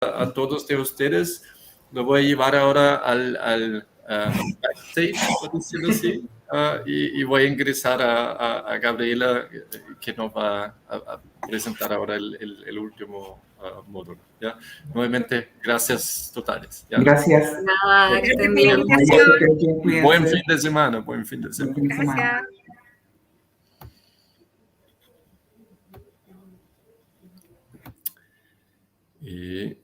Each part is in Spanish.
a todos de ustedes. Lo voy a llevar ahora al backstage, por decirlo así, y voy a ingresar a Gabriela, que nos va a presentar ahora el último módulo. ¿Ya? Nuevamente, gracias totales. ¿Ya? Gracias. Nada, que estén bien. Buen fin de semana. Buen fin de semana. Gracias. Y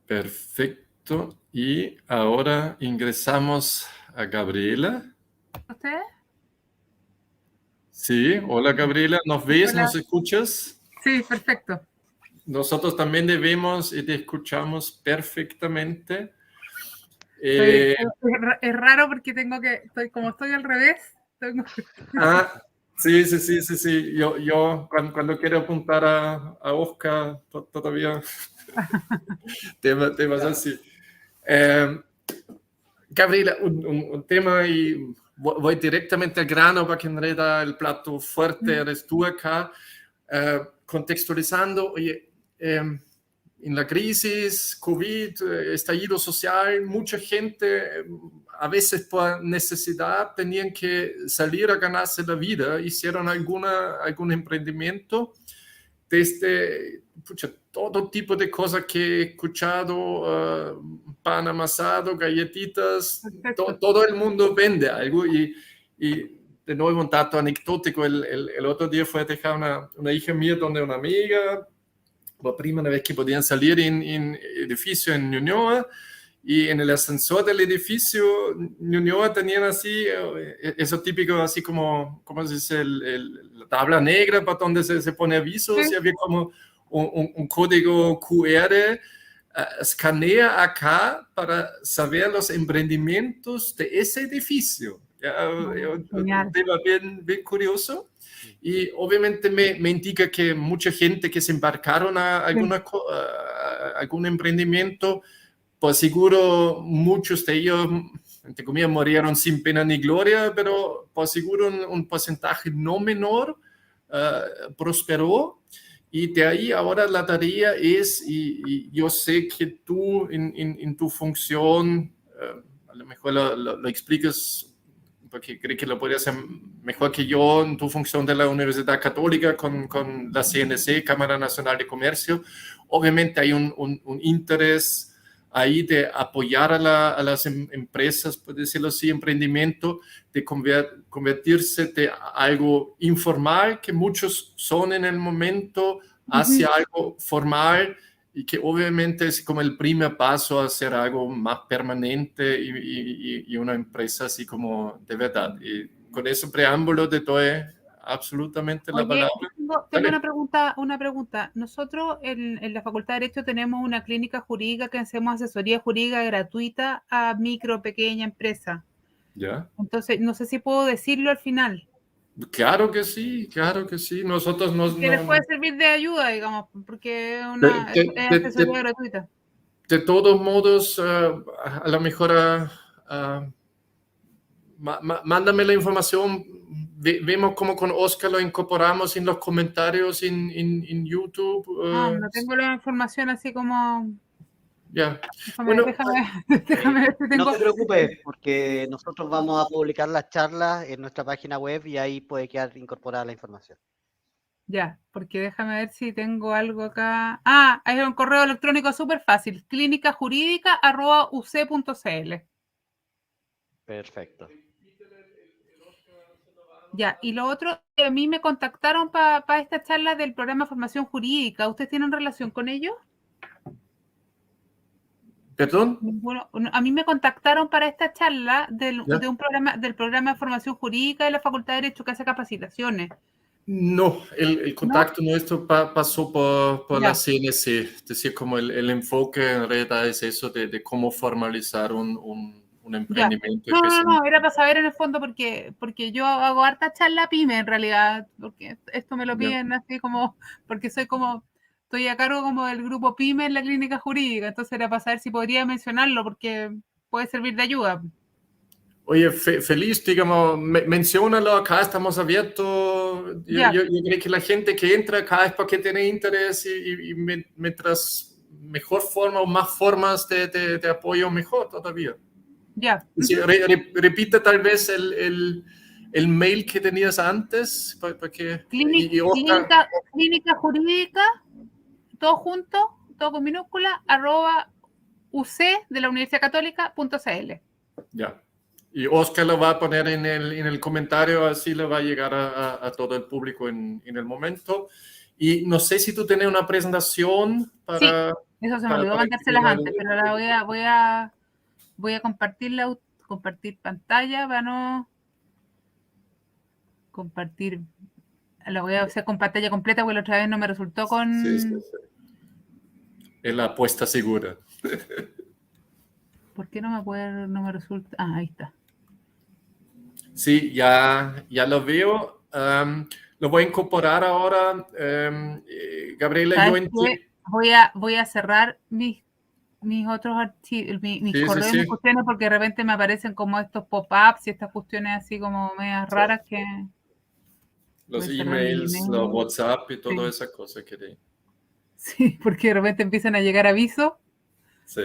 perfecto. Y ahora ingresamos a Gabriela. ¿Usted? Sí, hola Gabriela, ¿nos ves? Hola. ¿Nos escuchas? Sí, perfecto. Nosotros también te vemos y te escuchamos perfectamente. Es raro porque como estoy al revés. Sí. Yo cuando quiero apuntar a Oscar, todavía temas así. Gabriela, un tema y voy directamente al grano para que en realidad el plato fuerte eres tú acá, contextualizando, oye, en la crisis, COVID, estallido social, mucha gente, a veces por necesidad, tenían que salir a ganarse la vida, hicieron algún emprendimiento, desde todo tipo de cosas que he escuchado, pan amasado, galletitas, todo el mundo vende algo y de nuevo un dato anecdótico, el otro día fue a dejar una hija mía donde una amiga, la primera vez que podían salir en edificio en Ñuñoa, y en el ascensor del edificio Ñuñoa tenían así, eso típico, así como, ¿cómo se dice? La tabla negra para donde se pone avisos, y había como un código QR, escanea acá para saber los emprendimientos de ese edificio. Un tema bien curioso. Y obviamente me indica que mucha gente que se embarcaron a algún emprendimiento, pues seguro muchos de ellos, entre comillas, murieron sin pena ni gloria, pero pues seguro un porcentaje no menor prosperó. Y de ahí ahora la tarea es, y yo sé que tú en tu función, a lo mejor lo explicas, porque creo que lo podrías hacer mejor que yo, en tu función de la Universidad Católica con la CNC, Cámara Nacional de Comercio. Obviamente hay un interés ahí de apoyar a las empresas, por decirlo así, emprendimiento, de convertirse de algo informal, que muchos son en el momento, hacia algo formal, y que obviamente es como el primer paso a hacer algo más permanente y una empresa así como de verdad. Y con ese preámbulo te doy absolutamente la palabra. Tengo una pregunta. Nosotros en la Facultad de Derecho tenemos una clínica jurídica que hacemos asesoría jurídica gratuita a micro, pequeña empresa. ¿Ya? Entonces, no sé si puedo decirlo al final. Claro que sí. Nosotros que les puede servir de ayuda, digamos, porque es asesoría gratuita. De todos modos, a lo mejor mándame la información. Vemos cómo con Oscar lo incorporamos en los comentarios en YouTube. No tengo la información así como... Ya. Déjame ver si tengo... No te preocupes, porque nosotros vamos a publicar las charlas en nuestra página web y ahí puede quedar incorporada la información. Ya, porque déjame ver si tengo algo acá. Hay un correo electrónico súper fácil, clínicajurídica@uc.cl. Perfecto. Ya, y lo otro, a mí me contactaron para esta charla del programa de formación jurídica. ¿Ustedes tienen relación con ellos? ¿Perdón? Bueno, a mí me contactaron para esta charla del programa de formación jurídica de la Facultad de Derecho que hace capacitaciones. No, el contacto nuestro pasó por la CNC, es decir, como el enfoque en realidad es eso de cómo formalizar un emprendimiento. No, era para saber en el fondo porque yo hago harta charla pyme en realidad, porque esto me lo piden así como, porque estoy a cargo como del grupo pyme en la clínica jurídica, entonces era para saber si podría mencionarlo porque puede servir de ayuda. Oye, feliz, digamos, menciónalo acá, estamos abiertos pero yo creo que la gente que entra acá es porque tiene interés y mientras mejor forma o más formas de apoyo, mejor todavía. Ya. Sí, repite tal vez el mail que tenías antes, porque Clínica jurídica, todo junto, todo con minúscula, @uc de la Universidad Católica.cl. Ya. Y Oscar lo va a poner en el comentario, así le va a llegar a todo el público en el momento. Y no sé si tú tienes una presentación para... Sí, eso se me olvidó mandárselas antes, pero la voy a compartirla, compartir pantalla para no compartir. La voy a hacer con pantalla completa porque la otra vez no me resultó con... Sí. Es la apuesta segura. ¿Por qué no me resulta? Ah, ahí está. Sí, ya lo veo. Lo voy a incorporar ahora. Gabriela, yo entiendo. Voy a cerrar mis otros archivos, mis correos y mis cuestiones, porque de repente me aparecen como estos pop-ups y estas cuestiones así como medias raras que... Los emails, los WhatsApp y todas esas cosas que hay. Sí, porque de repente empiezan a llegar avisos. Sí.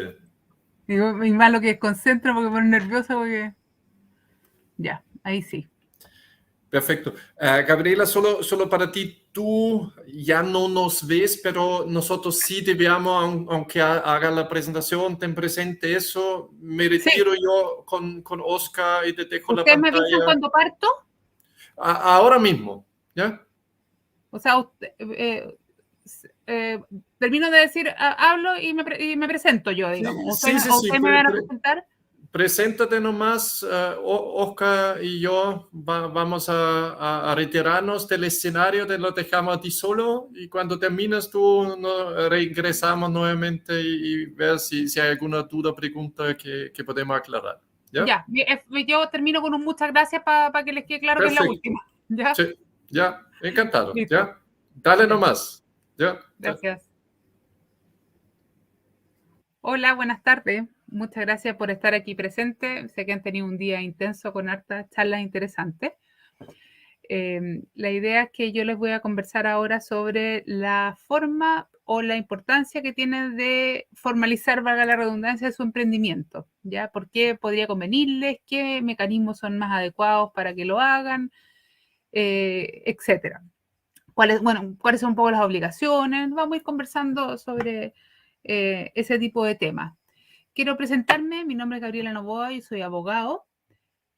Y más lo que desconcentro porque me pone nervioso porque... Ya, ahí sí. Perfecto. Gabriela, solo para ti, tú ya no nos ves, pero nosotros sí te veamos, aunque haga la presentación, ten presente eso. Me retiro yo con Oscar y te dejo la pantalla. ¿Ustedes me avisan cuando parto? Ahora mismo, ¿ya? O sea, termino de decir, hablo y me presento yo, digamos. Sí. ¿Ustedes me van a presentar? Preséntate nomás, Oscar y yo vamos a retirarnos del escenario, te lo dejamos a ti solo y cuando terminas tú reingresamos nuevamente y ver si hay alguna duda o pregunta que podemos aclarar. ¿Ya? Yo termino con un muchas gracias para que les quede claro. Perfecto. Que es la última. ¿Ya? Sí, ya, encantado. ¿Ya? Dale nomás. ¿Ya? Gracias. Hola, buenas tardes. Muchas gracias por estar aquí presente. Sé que han tenido un día intenso con hartas charlas interesantes. La idea es que yo les voy a conversar ahora sobre la forma o la importancia que tiene de formalizar, valga la redundancia, su emprendimiento. ¿Ya? ¿Por qué podría convenirles? ¿Qué mecanismos son más adecuados para que lo hagan? Etcétera. ¿Cuáles son un poco las obligaciones? Vamos a ir conversando sobre ese tipo de temas. Quiero presentarme, mi nombre es Gabriela Novoa y soy abogado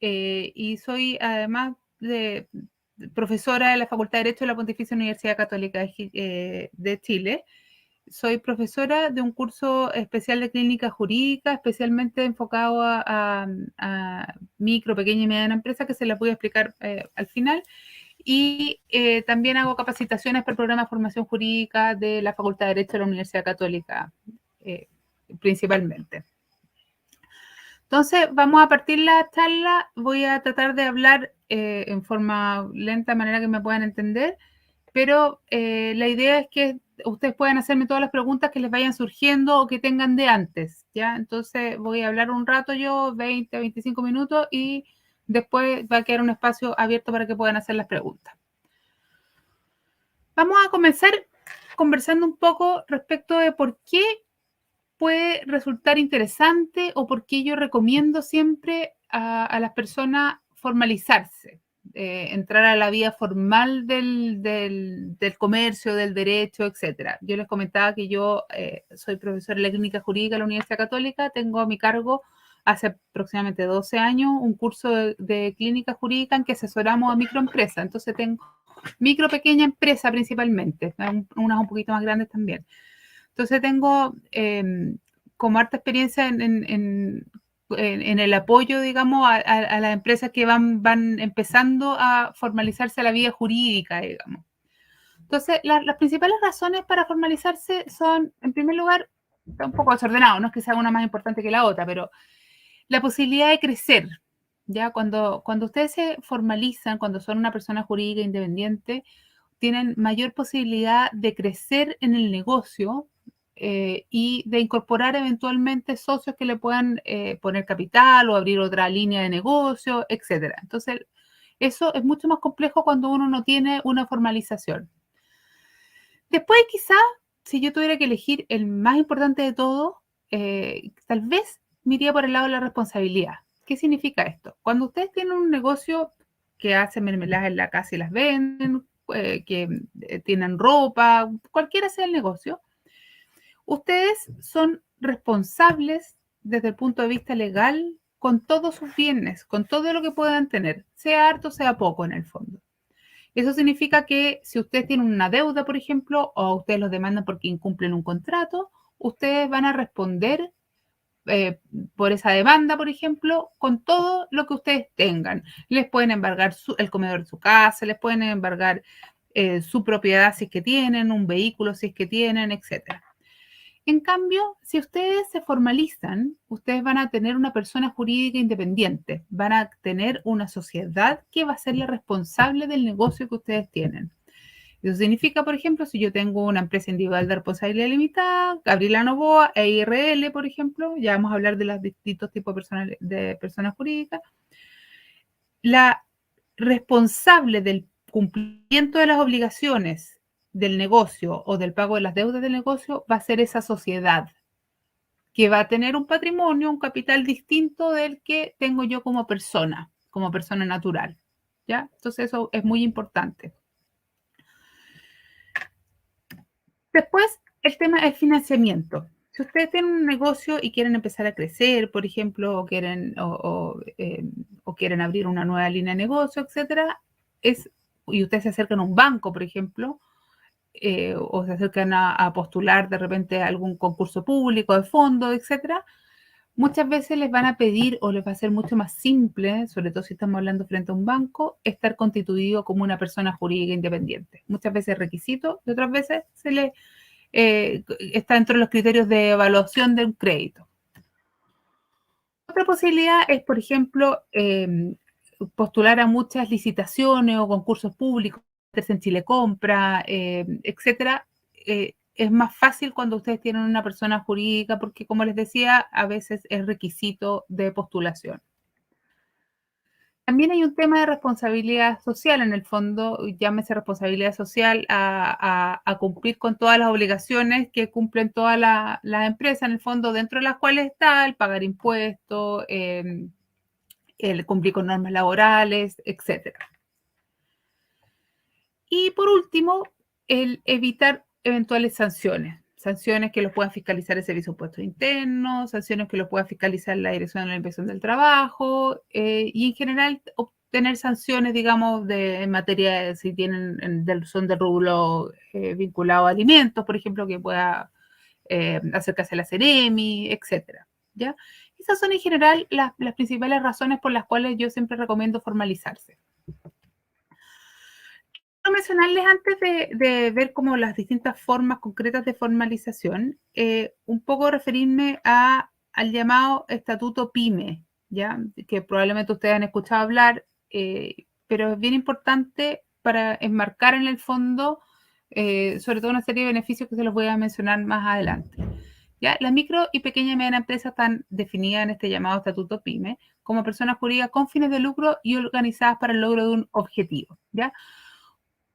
y soy además profesora de la Facultad de Derecho de la Pontificia Universidad Católica de Chile. Soy profesora de un curso especial de clínica jurídica, especialmente enfocado a micro, pequeña y mediana empresa, que se las voy a explicar al final. Y también hago capacitaciones para el programa de formación jurídica de la Facultad de Derecho de la Universidad Católica, principalmente. Entonces, vamos a partir la charla. Voy a tratar de hablar en forma lenta, de manera que me puedan entender, pero la idea es que ustedes puedan hacerme todas las preguntas que les vayan surgiendo o que tengan de antes, ¿ya? Entonces, voy a hablar un rato yo, 20 a 25 minutos, y después va a quedar un espacio abierto para que puedan hacer las preguntas. Vamos a comenzar conversando un poco respecto de por qué puede resultar interesante o por qué yo recomiendo siempre a las personas formalizarse, entrar a la vía formal del comercio, del derecho, etc. Yo les comentaba que yo soy profesora de la clínica jurídica de la Universidad Católica, tengo a mi cargo hace aproximadamente 12 años un curso de clínica jurídica en que asesoramos a microempresas. Entonces tengo micro, pequeña empresa principalmente, unas un poquito más grandes también. Entonces tengo como harta experiencia en el apoyo, digamos, a las empresas que van empezando a formalizarse a la vía jurídica, digamos. Entonces, las principales razones para formalizarse son, en primer lugar, está un poco desordenado, no es que sea una más importante que la otra, pero la posibilidad de crecer. Ya cuando ustedes se formalizan, cuando son una persona jurídica independiente, tienen mayor posibilidad de crecer en el negocio y de incorporar eventualmente socios que le puedan poner capital o abrir otra línea de negocio, etc. Entonces, Eso es mucho más complejo cuando uno no tiene una formalización. Después, quizá, si yo tuviera que elegir el más importante de todo, tal vez me iría por el lado de la responsabilidad. ¿Qué significa esto? Cuando ustedes tienen un negocio que hace mermeladas en la casa y las venden, que tienen ropa, cualquiera sea el negocio, ustedes son responsables desde el punto de vista legal con todos sus bienes, con todo lo que puedan tener, sea harto, sea poco en el fondo. Eso significa que si ustedes tienen una deuda, por ejemplo, o ustedes los demandan porque incumplen un contrato, ustedes van a responder por esa demanda, por ejemplo, con todo lo que ustedes tengan. Les pueden embargar el comedor de su casa, les pueden embargar su propiedad si es que tienen, un vehículo si es que tienen, etc. En cambio, si ustedes se formalizan, ustedes van a tener una persona jurídica independiente, van a tener una sociedad que va a ser la responsable del negocio que ustedes tienen. Eso significa, por ejemplo, si yo tengo una empresa individual de responsabilidad limitada, Gabriela Novoa, EIRL, por ejemplo, ya vamos a hablar de los distintos tipos de personas jurídicas, la responsable del cumplimiento de las obligaciones del negocio o del pago de las deudas del negocio va a ser esa sociedad que va a tener un patrimonio, un capital distinto del que tengo yo como persona natural, ¿ya? Entonces eso es muy importante. Después, el tema del financiamiento. Si ustedes tienen un negocio y quieren empezar a crecer, por ejemplo, o quieren abrir una nueva línea de negocio, etcétera, y ustedes se acercan a un banco, por ejemplo, o se acercan a postular de repente a algún concurso público de fondos, etcétera, muchas veces les van a pedir o les va a ser mucho más simple, sobre todo si estamos hablando frente a un banco, estar constituido como una persona jurídica independiente. Muchas veces es requisito y otras veces está dentro de los criterios de evaluación de un crédito. Otra posibilidad es, por ejemplo, postular a muchas licitaciones o concursos públicos, en Chile Compra, etcétera. Es más fácil cuando ustedes tienen una persona jurídica porque, como les decía, a veces es requisito de postulación. También hay un tema de responsabilidad social en el fondo, llámese responsabilidad social a cumplir con todas las obligaciones que cumplen todas las empresas, en el fondo, dentro de las cuales está el pagar impuestos, el cumplir con normas laborales, etc. Y por último, el evitar eventuales sanciones que los puedan fiscalizar el Servicio de Impuestos Internos, sanciones que los pueda fiscalizar la Dirección de la Inspección del Trabajo, y en general obtener sanciones, digamos, en materia de si son de rubro vinculado a alimentos, por ejemplo, que pueda acercarse a la Ceremi, etcétera, ¿ya? Esas son en general las principales razones por las cuales yo siempre recomiendo formalizarse. Quiero mencionarles antes de ver como las distintas formas concretas de formalización, un poco referirme al llamado Estatuto PYME, ¿ya? Que probablemente ustedes han escuchado hablar, pero es bien importante para enmarcar en el fondo, sobre todo una serie de beneficios que se los voy a mencionar más adelante. ¿Ya? Las micro y pequeñas y medianas empresas están definidas en este llamado Estatuto PYME como personas jurídicas con fines de lucro y organizadas para el logro de un objetivo, ¿ya?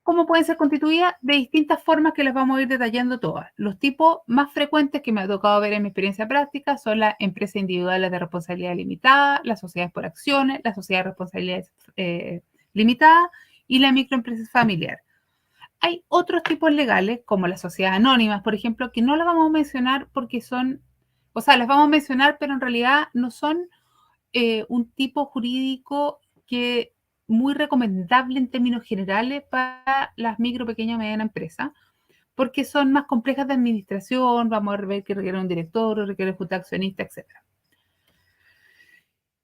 ¿Cómo pueden ser constituidas? De distintas formas que les vamos a ir detallando todas. Los tipos más frecuentes que me ha tocado ver en mi experiencia práctica son las empresas individuales de responsabilidad limitada, las sociedades por acciones, las sociedades de responsabilidad limitada y la microempresa familiar. Hay otros tipos legales, como las sociedades anónimas, por ejemplo, que no las vamos a mencionar porque las vamos a mencionar, pero en realidad no son un tipo jurídico que muy recomendable en términos generales para las micro, pequeñas y medianas empresas, porque son más complejas de administración, vamos a ver que requieren un directorio, requieren junta accionista, etc.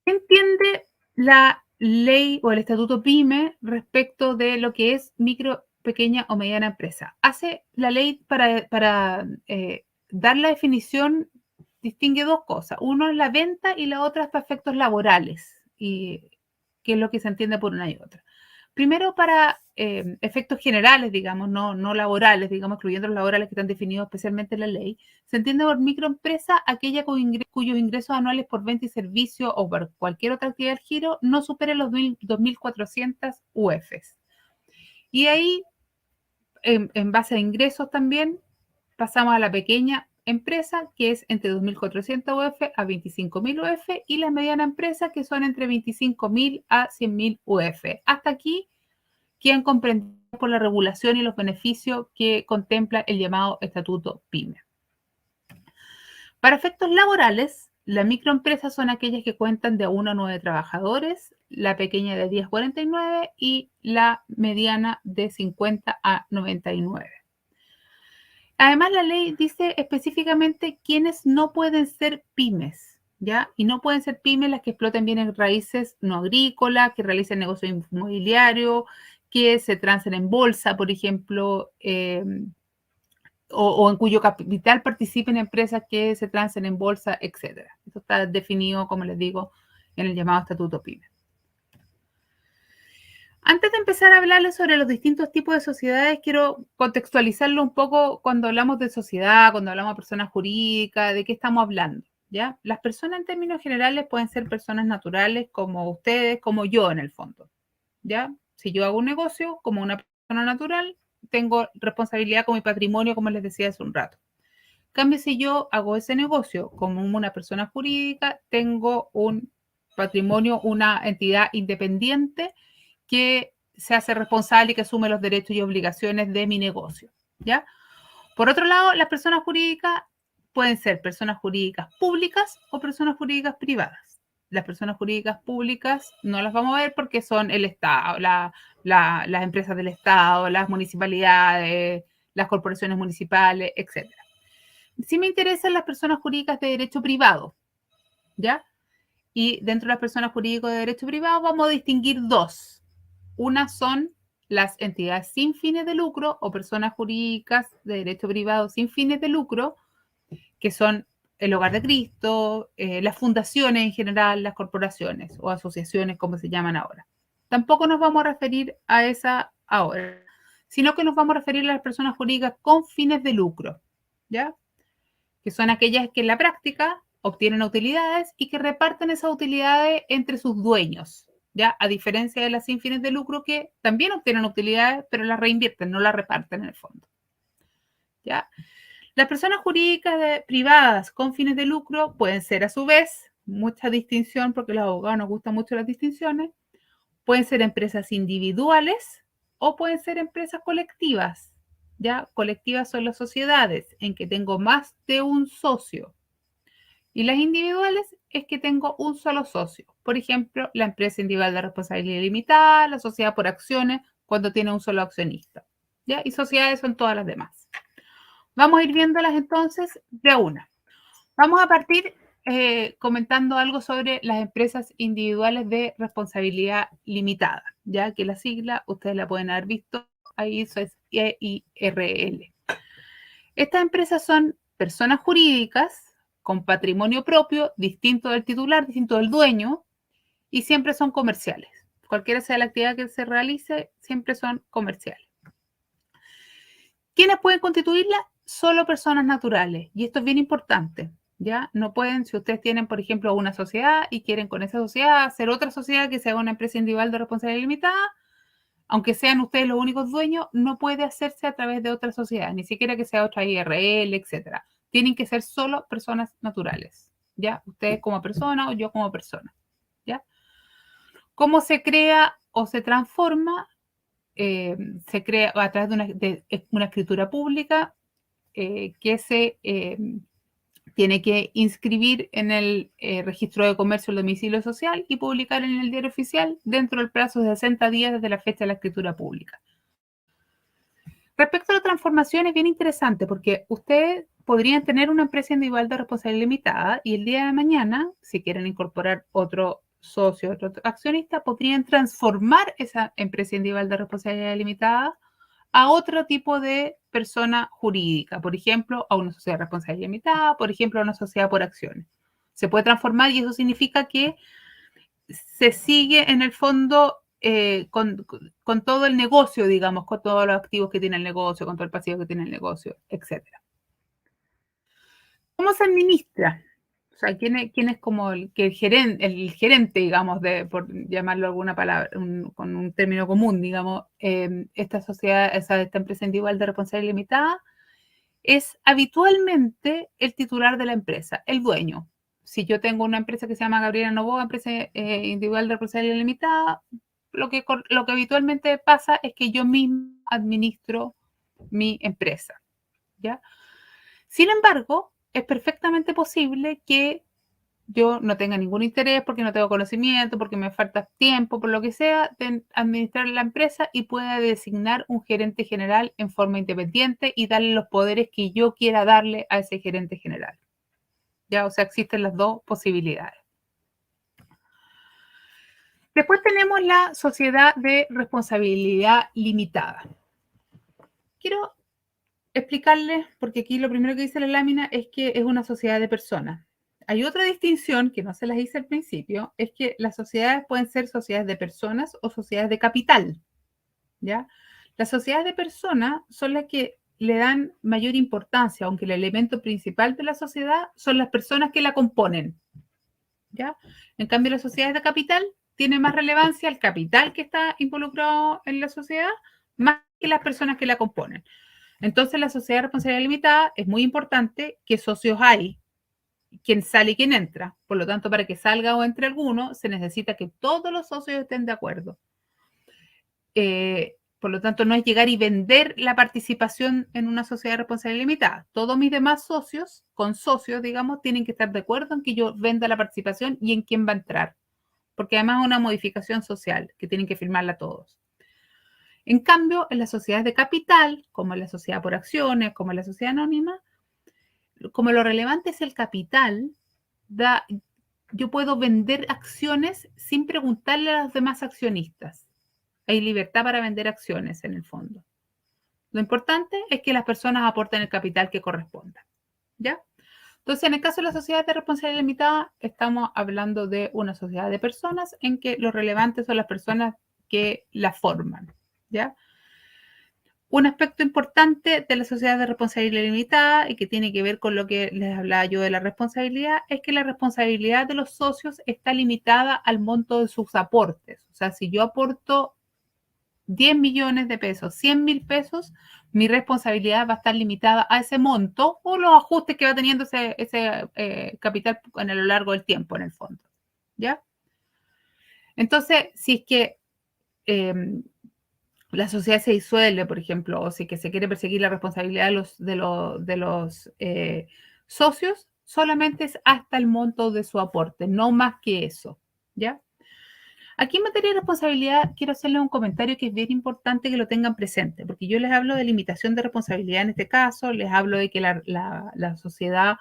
¿Qué entiende la ley o el estatuto PYME respecto de lo que es micro, pequeña o mediana empresa? Hace la ley para dar la definición, distingue dos cosas. Uno es la venta y la otra es para efectos laborales, y que es lo que se entiende por una y otra. Primero, para efectos generales, digamos, no laborales, digamos, incluyendo los laborales que están definidos especialmente en la ley, se entiende por microempresa aquella cuyos ingresos anuales por venta y servicio o por cualquier otra actividad del giro no superen los 2.400 UFs. Y ahí, en base a ingresos también, pasamos a la pequeña empresa, que es entre 2.400 UF a 25.000 UF, y la mediana empresa, que son entre 25.000 a 100.000 UF. Hasta aquí quedan comprendidos por la regulación y los beneficios que contempla el llamado Estatuto PYME. Para efectos laborales, las microempresas son aquellas que cuentan de 1 a 9 trabajadores, la pequeña de 10 a 49 y la mediana de 50 a 99. Además, la ley dice específicamente quiénes no pueden ser pymes, ¿ya? Y no pueden ser pymes las que exploten bienes raíces no agrícolas, que realicen negocio inmobiliario, que se transen en bolsa, por ejemplo, o en cuyo capital participen empresas que se transen en bolsa, etc. Esto está definido, como les digo, en el llamado Estatuto PYME. Antes de empezar a hablarles sobre los distintos tipos de sociedades, quiero contextualizarlo un poco cuando hablamos de sociedad, cuando hablamos de personas jurídicas, de qué estamos hablando, ¿ya? Las personas en términos generales pueden ser personas naturales como ustedes, como yo en el fondo, ¿ya? Si yo hago un negocio como una persona natural, tengo responsabilidad con mi patrimonio, como les decía hace un rato. En cambio, si yo hago ese negocio como una persona jurídica, tengo un patrimonio, una entidad independiente que se hace responsable y que asume los derechos y obligaciones de mi negocio, ¿ya? Por otro lado, las personas jurídicas pueden ser personas jurídicas públicas o personas jurídicas privadas. Las personas jurídicas públicas no las vamos a ver porque son el Estado, las empresas del Estado, las municipalidades, las corporaciones municipales, etc. Sí me interesan las personas jurídicas de derecho privado, ¿ya? Y dentro de las personas jurídicas de derecho privado vamos a distinguir dos. Una son las entidades sin fines de lucro o personas jurídicas de derecho privado sin fines de lucro, que son el Hogar de Cristo, las fundaciones en general, las corporaciones o asociaciones, como se llaman ahora. Tampoco nos vamos a referir a esa ahora, sino que nos vamos a referir a las personas jurídicas con fines de lucro, ¿ya? Que son aquellas que en la práctica obtienen utilidades y que reparten esas utilidades entre sus dueños, ¿ya? A diferencia de las sin fines de lucro que también obtienen utilidades, pero las reinvierten, no las reparten en el fondo, ¿ya? Las personas jurídicas privadas con fines de lucro pueden ser a su vez, mucha distinción porque a los abogados nos gustan mucho las distinciones, pueden ser empresas individuales o pueden ser empresas colectivas, ¿ya? Colectivas son las sociedades en que tengo más de un socio. Y las individuales es que tengo un solo socio. Por ejemplo, la empresa individual de responsabilidad limitada, la sociedad por acciones, cuando tiene un solo accionista, ¿ya? Y sociedades son todas las demás. Vamos a ir viéndolas entonces de una. Vamos a partir comentando algo sobre las empresas individuales de responsabilidad limitada, ya que la sigla ustedes la pueden haber visto, ahí eso es EIRL. Estas empresas son personas jurídicas con patrimonio propio, distinto del titular, distinto del dueño, y siempre son comerciales. Cualquiera sea la actividad que se realice, siempre son comerciales. ¿Quiénes pueden constituirla? Solo personas naturales, y esto es bien importante, ¿ya? No pueden, si ustedes tienen, por ejemplo, una sociedad y quieren con esa sociedad hacer otra sociedad que sea una empresa individual de responsabilidad limitada, aunque sean ustedes los únicos dueños, no puede hacerse a través de otra sociedad, ni siquiera que sea otra IRL, etc. Tienen que ser solo personas naturales, ¿ya? Ustedes como persona o yo como persona, ¿ya? ¿Cómo se crea o se transforma? Se crea a través de una escritura pública que se tiene que inscribir en el registro de comercio el domicilio social y publicar en el diario oficial dentro del plazo de 60 días desde la fecha de la escritura pública. Respecto a la transformación es bien interesante porque ustedes podrían tener una empresa individual de responsabilidad limitada y el día de mañana, si quieren incorporar otro socio, otro accionista, podrían transformar esa empresa individual de responsabilidad limitada a otro tipo de persona jurídica, por ejemplo, a una sociedad de responsabilidad limitada, por ejemplo, a una sociedad por acciones. Se puede transformar y eso significa que se sigue en el fondo con todo el negocio, digamos, con todos los activos que tiene el negocio, con todo el pasivo que tiene el negocio, etc. ¿Cómo se administra? O sea, ¿quién es como el gerente, digamos, por llamarlo alguna palabra, con un término común, digamos, esta sociedad, esta empresa individual de responsabilidad limitada? Es habitualmente el titular de la empresa, el dueño. Si yo tengo una empresa que se llama Gabriela Novoa, empresa individual de responsabilidad limitada, lo que habitualmente pasa es que yo mismo administro mi empresa, ¿ya? Sin embargo, es perfectamente posible que yo no tenga ningún interés porque no tengo conocimiento, porque me falta tiempo, por lo que sea, de administrar la empresa y pueda designar un gerente general en forma independiente y darle los poderes que yo quiera darle a ese gerente general. ¿Ya? O sea, existen las dos posibilidades. Después tenemos la sociedad de responsabilidad limitada. Quiero explicarles, porque aquí lo primero que dice la lámina es que es una sociedad de personas. Hay otra distinción que no se las hice al principio, es que las sociedades pueden ser sociedades de personas o sociedades de capital, ¿ya? Las sociedades de personas son las que le dan mayor importancia, aunque el elemento principal de la sociedad son las personas que la componen, ¿ya? En cambio, las sociedades de capital tienen más relevancia el capital que está involucrado en la sociedad, más que las personas que la componen. Entonces, la sociedad de responsabilidad limitada es muy importante qué socios hay, quién sale y quién entra. Por lo tanto, para que salga o entre alguno, se necesita que todos los socios estén de acuerdo. Por lo tanto, no es llegar y vender la participación en una sociedad de responsabilidad limitada. Todos mis demás socios, digamos, tienen que estar de acuerdo en que yo venda la participación y en quién va a entrar. Porque además es una modificación social que tienen que firmarla todos. En cambio, en las sociedades de capital, como en la sociedad por acciones, como en la sociedad anónima, como lo relevante es el capital, yo puedo vender acciones sin preguntarle a los demás accionistas. Hay libertad para vender acciones en el fondo. Lo importante es que las personas aporten el capital que corresponda, ¿ya? Entonces, en el caso de la sociedad de responsabilidad limitada, estamos hablando de una sociedad de personas en que lo relevante son las personas que la forman, ¿ya? Un aspecto importante de la sociedad de responsabilidad limitada y que tiene que ver con lo que les hablaba yo de la responsabilidad es que la responsabilidad de los socios está limitada al monto de sus aportes. O sea, si yo aporto 10 millones de pesos, 100.000 pesos, mi responsabilidad va a estar limitada a ese monto o los ajustes que va teniendo ese capital a lo largo del tiempo en el fondo, ¿ya? Entonces, si es que la sociedad se disuelve, por ejemplo, o si que se quiere perseguir la responsabilidad de los socios, solamente es hasta el monto de su aporte, no más que eso, ¿ya? Aquí en materia de responsabilidad quiero hacerles un comentario que es bien importante que lo tengan presente, porque yo les hablo de limitación de responsabilidad en este caso, les hablo de que la sociedad,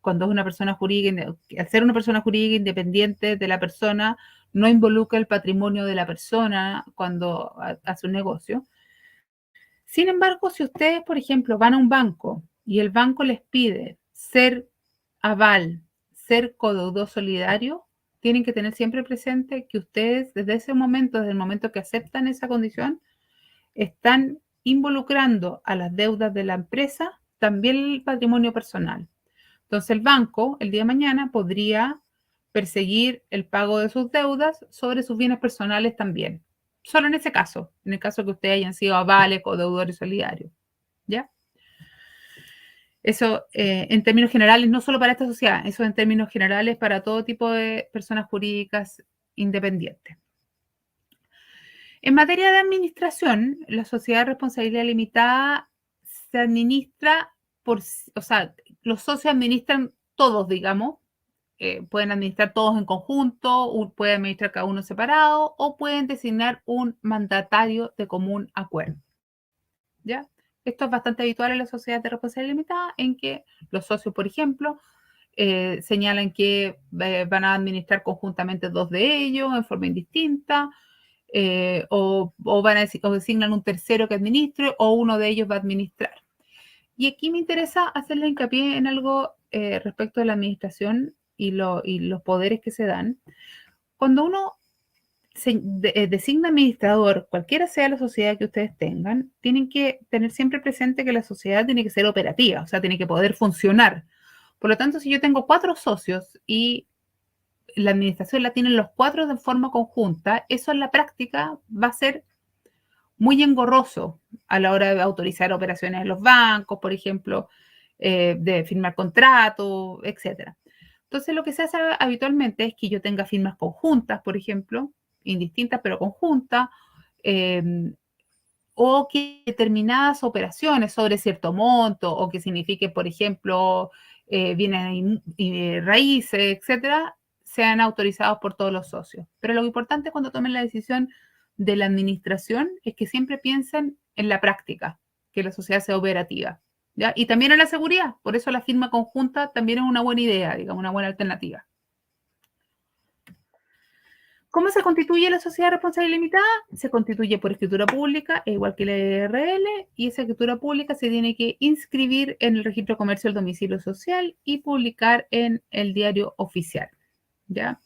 cuando es una persona jurídica, al ser una persona jurídica independiente de la persona, no involucra el patrimonio de la persona cuando hace un negocio. Sin embargo, si ustedes, por ejemplo, van a un banco y el banco les pide ser aval, ser codeudor solidario, tienen que tener siempre presente que ustedes desde ese momento, desde el momento que aceptan esa condición, están involucrando a las deudas de la empresa también el patrimonio personal. Entonces el banco el día de mañana podría perseguir el pago de sus deudas sobre sus bienes personales también. Solo en ese caso, en el caso que ustedes hayan sido avales o deudores solidarios. ¿Ya? Eso en términos generales, no solo para esta sociedad, eso en términos generales para todo tipo de personas jurídicas independientes. En materia de administración, la sociedad de responsabilidad limitada se administra o sea, los socios administran todos, digamos, pueden administrar todos en conjunto, pueden administrar cada uno separado o pueden designar un mandatario de común acuerdo. ¿Ya? Esto es bastante habitual en la sociedad de responsabilidad limitada, en que los socios, por ejemplo, señalan que van a administrar conjuntamente dos de ellos en forma indistinta, o designan un tercero que administre, o uno de ellos va a administrar. Y aquí me interesa hacerle hincapié en algo respecto de la administración y los poderes que se dan. Cuando uno designa administrador, cualquiera sea la sociedad que ustedes tengan, tienen que tener siempre presente que la sociedad tiene que ser operativa, o sea, tiene que poder funcionar. Por lo tanto, si yo tengo 4 socios y la administración la tienen los 4 de forma conjunta, eso en la práctica va a ser muy engorroso a la hora de autorizar operaciones en los bancos, por ejemplo, de firmar contratos, etc. Entonces, lo que se hace habitualmente es que yo tenga firmas conjuntas, por ejemplo, indistintas pero conjuntas, o que determinadas operaciones sobre cierto monto, o que signifique, por ejemplo, bienes y raíces, etcétera, sean autorizados por todos los socios. Pero lo importante cuando tomen la decisión de la administración es que siempre piensen en la práctica, que la sociedad sea operativa, ¿ya? Y también en la seguridad, por eso la firma conjunta también es una buena idea, digamos, una buena alternativa. ¿Cómo se constituye la sociedad de responsabilidad limitada? Se constituye por escritura pública, igual que la IRL, y esa escritura pública se tiene que inscribir en el registro de comercio del domicilio social y publicar en el diario oficial, ¿ya?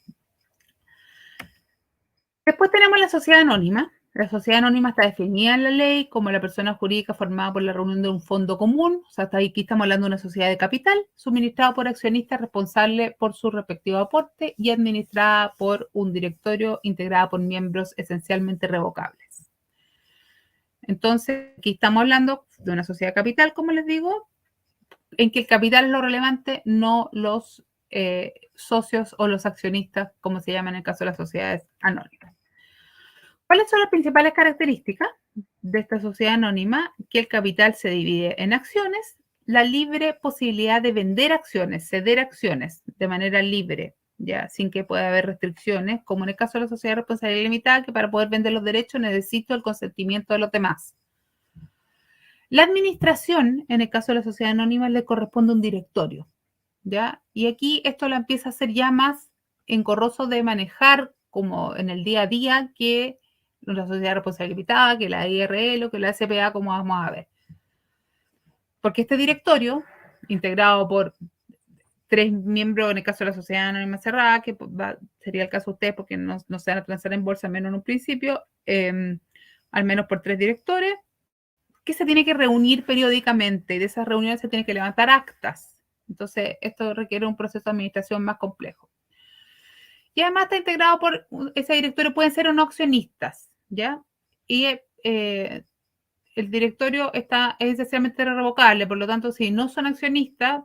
Después tenemos la sociedad anónima. La sociedad anónima está definida en la ley como la persona jurídica formada por la reunión de un fondo común, o sea, hasta aquí estamos hablando de una sociedad de capital, suministrada por accionistas responsables por su respectivo aporte y administrada por un directorio integrada por miembros esencialmente revocables. Entonces, aquí estamos hablando de una sociedad de capital, como les digo, en que el capital es lo relevante, no los socios o los accionistas, como se llama en el caso de las sociedades anónimas. ¿Cuáles son las principales características de esta sociedad anónima? Que el capital se divide en acciones, la libre posibilidad de vender acciones, ceder acciones de manera libre, ya sin que pueda haber restricciones, como en el caso de la sociedad de responsabilidad limitada, que para poder vender los derechos necesito el consentimiento de los demás. La administración, en el caso de la sociedad anónima, le corresponde a un directorio, ¿ya? Y aquí esto lo empieza a ser ya más engorroso de manejar como en el día a día que la sociedad de responsabilidad limitada, que la IRL o que la SPA, como vamos a ver. Porque este directorio, integrado por 3 miembros, en el caso de la sociedad anónima cerrada, que sería el caso de ustedes porque no se van a transar en bolsa, al menos en un principio, al menos por 3 directores, que se tiene que reunir periódicamente y de esas reuniones se tiene que levantar actas. Entonces, esto requiere un proceso de administración más complejo. Y además está integrado por ese directorio, pueden ser o no accionistas, ¿ya? Y el directorio es esencialmente revocable, por lo tanto, si no son accionistas,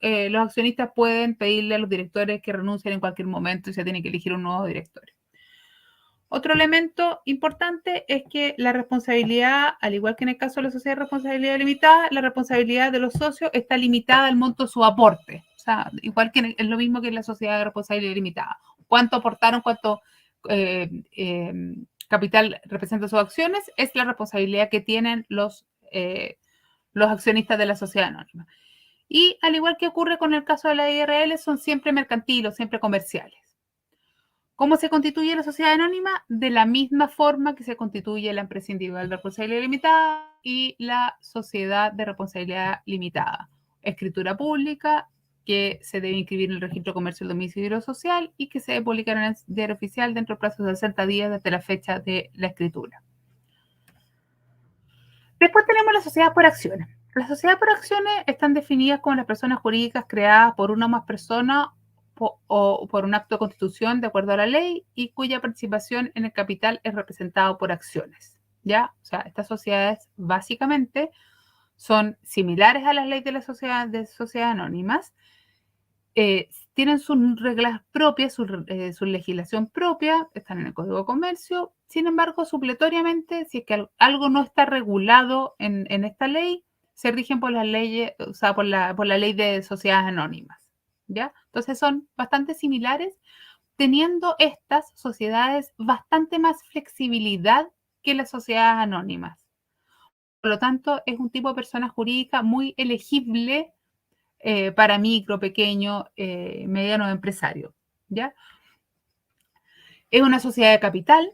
los accionistas pueden pedirle a los directores que renuncien en cualquier momento y se tiene que elegir un nuevo directorio. Otro elemento importante es que la responsabilidad, al igual que en el caso de la sociedad de responsabilidad limitada, la responsabilidad de los socios está limitada al monto de su aporte. O sea, igual que es lo mismo que en la sociedad de responsabilidad limitada. Cuánto aportaron, cuánto capital representa sus acciones, es la responsabilidad que tienen los accionistas de la sociedad anónima. Y al igual que ocurre con el caso de la IRL, son siempre mercantiles, siempre comerciales. ¿Cómo se constituye la sociedad anónima? De la misma forma que se constituye la empresa individual de responsabilidad limitada y la sociedad de responsabilidad limitada. Escritura pública, que se debe inscribir en el registro de comercio del domicilio social y que se debe publicar en el diario oficial dentro del plazo de 60 días desde la fecha de la escritura. Después tenemos la sociedad por acciones. Las sociedades por acciones están definidas como las personas jurídicas creadas por una o más personas o por un acto de constitución de acuerdo a la ley y cuya participación en el capital es representada por acciones, ¿ya? O sea, estas sociedades básicamente son similares a las leyes de las sociedades anónimas, tienen sus reglas propias, su legislación propia, están en el Código de Comercio. Sin embargo, supletoriamente, si es que algo no está regulado en esta ley, se rigen por las leyes, o sea, por la ley de sociedades anónimas, ¿ya? Entonces son bastante similares, teniendo estas sociedades bastante más flexibilidad que las sociedades anónimas. Por lo tanto, es un tipo de persona jurídica muy elegible para micro, pequeño, mediano empresario, ¿ya? Es una sociedad de capital,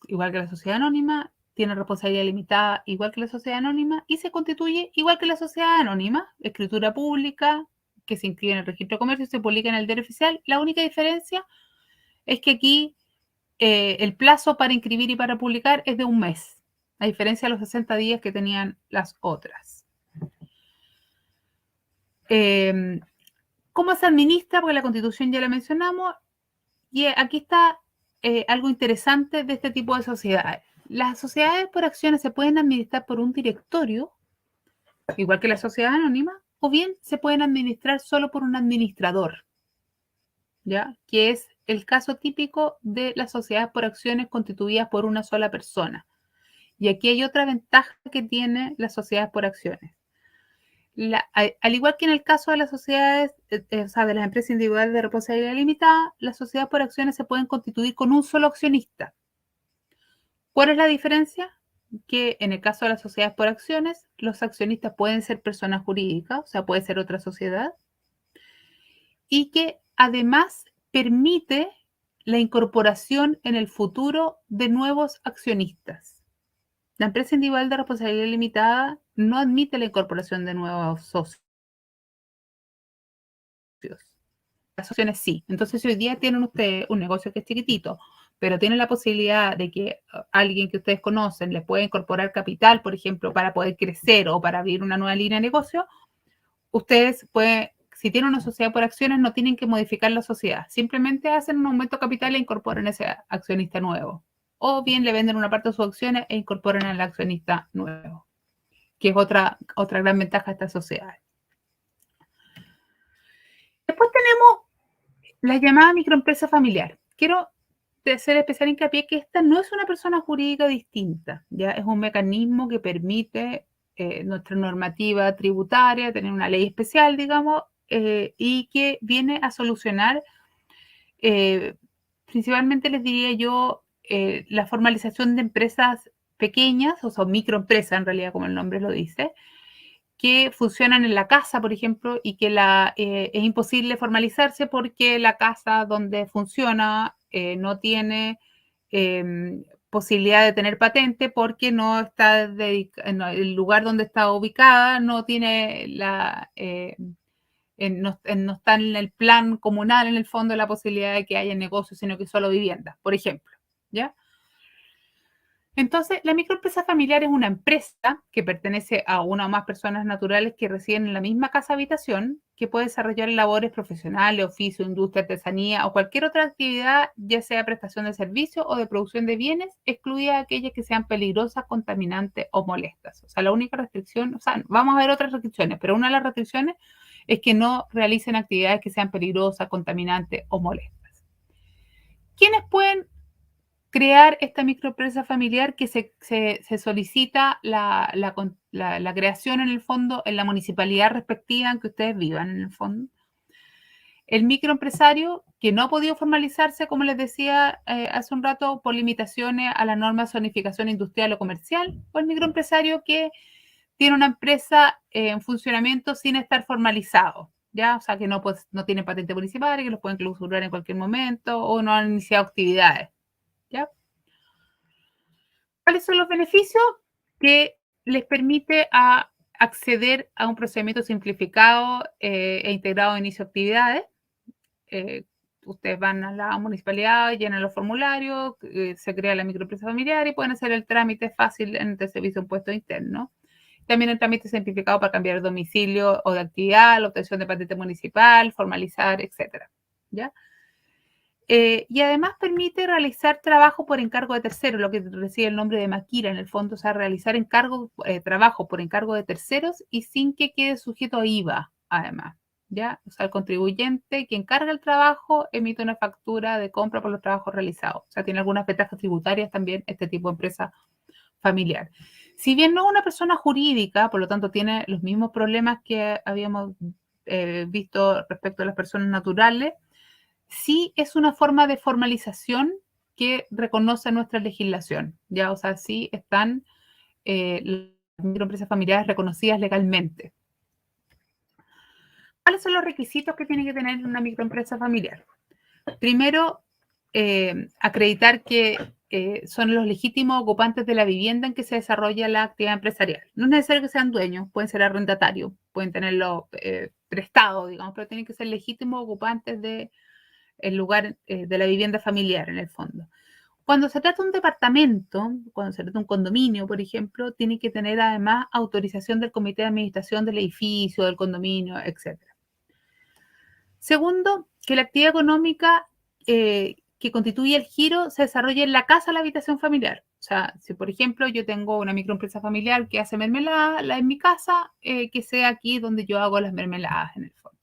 igual que la sociedad anónima, tiene responsabilidad limitada, igual que la sociedad anónima, y se constituye igual que la sociedad anónima, escritura pública, que se inscribe en el registro de comercio y se publica en el diario oficial. La única diferencia es que aquí el plazo para inscribir y para publicar es de 1 mes, a diferencia de los 60 días que tenían las otras. ¿Cómo se administra? Porque la Constitución ya la mencionamos. Y aquí está algo interesante de este tipo de sociedades. Las sociedades por acciones se pueden administrar por un directorio, igual que la sociedad anónima, o bien se pueden administrar solo por un administrador, ¿ya? Que es el caso típico de las sociedades por acciones constituidas por una sola persona. Y aquí hay otra ventaja que tiene las sociedades por acciones. Al igual que en el caso de las sociedades, o sea, de las empresas individuales de responsabilidad limitada, las sociedades por acciones se pueden constituir con un solo accionista. ¿Cuál es la diferencia? Que en el caso de las sociedades por acciones, los accionistas pueden ser personas jurídicas, o sea, puede ser otra sociedad, y que además permite la incorporación en el futuro de nuevos accionistas. La empresa individual de responsabilidad limitada no admite la incorporación de nuevos socios. Las acciones sí. Entonces, si hoy día tienen ustedes un negocio que es chiquitito, pero tienen la posibilidad de que alguien que ustedes conocen les pueda incorporar capital, por ejemplo, para poder crecer o para abrir una nueva línea de negocio, ustedes pueden, si tienen una sociedad por acciones, no tienen que modificar la sociedad. Simplemente hacen un aumento de capital e incorporan a ese accionista nuevo. O bien le venden una parte de sus acciones e incorporan al accionista nuevo, que es otra gran ventaja de estas sociedades. Después tenemos la llamada microempresa familiar. Quiero hacer especial hincapié que esta no es una persona jurídica distinta, ya es un mecanismo que permite nuestra normativa tributaria, tener una ley especial, digamos, y que viene a solucionar, principalmente les diría yo, la formalización de empresas pequeñas, o sea, microempresas en realidad, como el nombre lo dice, que funcionan en la casa, por ejemplo, y que es imposible formalizarse porque la casa donde funciona no tiene posibilidad de tener patente porque no está el lugar donde está ubicada no tiene no está en el plan comunal, en el fondo, la posibilidad de que haya negocios, sino que solo viviendas, por ejemplo, ¿ya? Entonces, la microempresa familiar es una empresa que pertenece a una o más personas naturales que residen en la misma casa habitación, que puede desarrollar labores profesionales, oficio, industria, artesanía o cualquier otra actividad, ya sea prestación de servicios o de producción de bienes, excluida aquellas que sean peligrosas, contaminantes o molestas. O sea, la única restricción, o sea, vamos a ver otras restricciones, pero una de las restricciones es que no realicen actividades que sean peligrosas, contaminantes o molestas. ¿Quiénes pueden crear esta microempresa familiar? Que se solicita la creación en el fondo en la municipalidad respectiva en que ustedes vivan en el fondo. El microempresario que no ha podido formalizarse, como les decía hace un rato, por limitaciones a las normas de zonificación industrial o comercial, o el microempresario que tiene una empresa en funcionamiento sin estar formalizado, ¿ya? O sea, que no tiene patente municipal, que los pueden clausurar en cualquier momento o no han iniciado actividades, ¿ya? ¿Cuáles son los beneficios? Que les permite acceder a un procedimiento simplificado e integrado de inicio de actividades. Ustedes van a la municipalidad, llenan los formularios, se crea la microempresa familiar y pueden hacer el trámite fácil en el servicio de impuestos internos. También el trámite simplificado para cambiar de domicilio o de actividad, la obtención de patente municipal, formalizar, etcétera, ¿ya? Y además permite realizar trabajo por encargo de terceros, lo que recibe el nombre de maquila en el fondo, o sea, realizar trabajo por encargo de terceros y sin que quede sujeto a IVA, además, ¿ya? O sea, el contribuyente que encarga el trabajo emite una factura de compra por los trabajos realizados. O sea, tiene algunas ventajas tributarias también este tipo de empresa familiar. Si bien no es una persona jurídica, por lo tanto tiene los mismos problemas que habíamos visto respecto a las personas naturales, sí es una forma de formalización que reconoce nuestra legislación, ¿ya? O sea, sí están las microempresas familiares reconocidas legalmente. ¿Cuáles son los requisitos que tiene que tener una microempresa familiar? Primero, acreditar que son los legítimos ocupantes de la vivienda en que se desarrolla la actividad empresarial. No es necesario que sean dueños, pueden ser arrendatarios, pueden tenerlo prestado, digamos, pero tienen que ser legítimos ocupantes del lugar de la vivienda familiar, en el fondo. Cuando se trata de un departamento, cuando se trata de un condominio, por ejemplo, tiene que tener además autorización del comité de administración del edificio, del condominio, etc. Segundo, que la actividad económica que constituye el giro se desarrolle en la casa o la habitación familiar. O sea, si por ejemplo yo tengo una microempresa familiar que hace mermelada en mi casa, que sea aquí donde yo hago las mermeladas en el fondo.